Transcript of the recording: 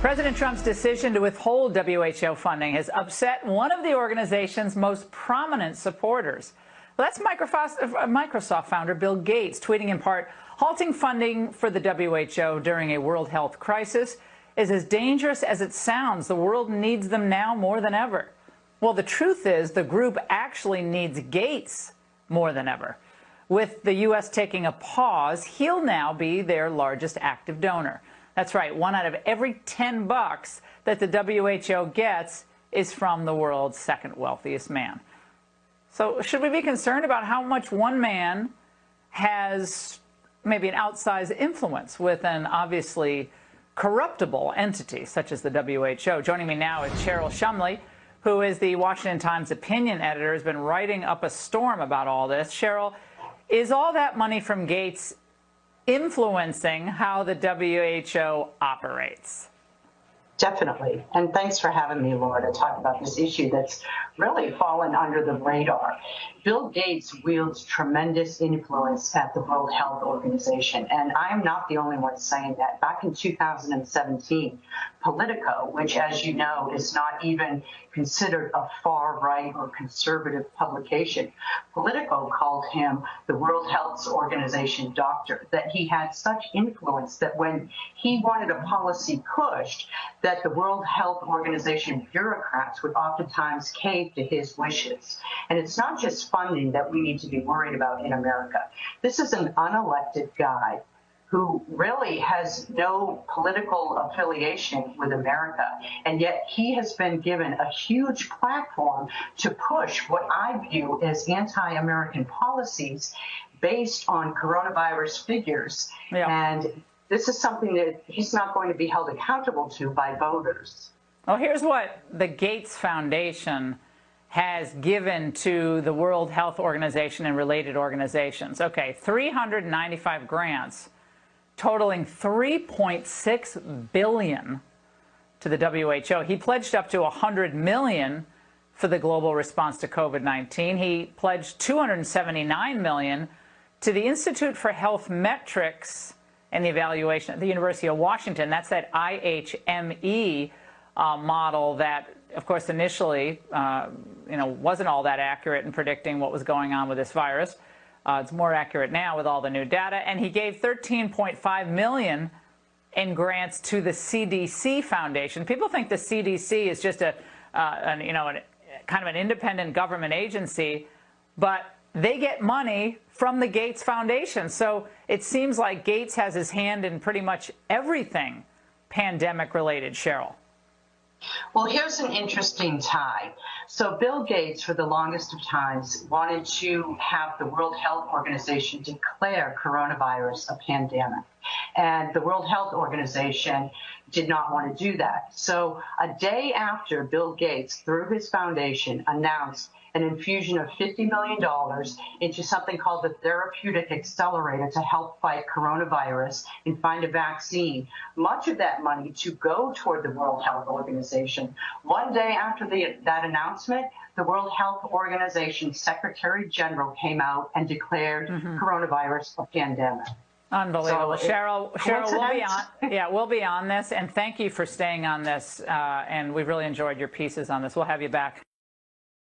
President Trump's decision to withhold WHO funding has upset one of the organization's most prominent supporters. Well, that's Microsoft founder Bill Gates, tweeting in part, "Halting funding for the WHO during a world health crisis is as dangerous as it sounds. The world needs them now more than ever." Well, the truth is the group actually needs Gates more than ever. With the U.S. taking a pause, he'll now be their largest active donor. That's right, 1 out of every 10 bucks that the WHO gets is from the world's second wealthiest man. So should we be concerned about how much one man has maybe an outsized influence with an obviously corruptible entity such as the WHO? Joining me now is Cheryl Shumley, who is the Washington Times opinion editor, has been writing up a storm about all this. Cheryl, is all that money from Gates influencing how the WHO operates? Definitely. And thanks for having me, Laura, to talk about this issue that's really fallen under the radar. Bill Gates wields tremendous influence at the World Health Organization, and I'm not the only one saying that. Back in 2017, Politico, which, as you know, is not even considered a far-right or conservative publication, Politico called him the World Health Organization doctor, that he had such influence that when he wanted a policy pushed, that the World Health Organization bureaucrats would oftentimes cave to his wishes. And it's not just funding that we need to be worried about in America. This is an unelected guy who really has no political affiliation with America, and yet he has been given a huge platform to push what I view as anti-American policies based on coronavirus figures. Yeah. And this is something that he's not going to be held accountable to by voters. Well, here's what the Gates Foundation has given to the World Health Organization and related organizations. Okay, 395 grants totaling $3.6 billion to the WHO. He pledged up to $100 million for the global response to COVID-19. He pledged $279 million to the Institute for Health Metrics and the Evaluation at the University of Washington. That's that IHME model that, of course, initially wasn't all that accurate in predicting what was going on with this virus. It's more accurate now with all the new data. And he gave $13.5 million in grants to the CDC Foundation. People think the CDC is just kind of an independent government agency, but they get money from the Gates Foundation. So it seems like Gates has his hand in pretty much everything pandemic-related, Cheryl. Well, here's an interesting tie. So Bill Gates, for the longest of times, wanted to have the World Health Organization declare coronavirus a pandemic. And the World Health Organization did not want to do that. So a day after Bill Gates, through his foundation, announced an infusion of $50 million into something called the Therapeutic Accelerator to help fight coronavirus and find a vaccine, much of that money to go toward the World Health Organization. One day after that announcement, the World Health Organization Secretary General came out and declared coronavirus a pandemic. Unbelievable. So Cheryl, we'll be on this, and thank you for staying on this, and we've really enjoyed your pieces on this. We'll have you back.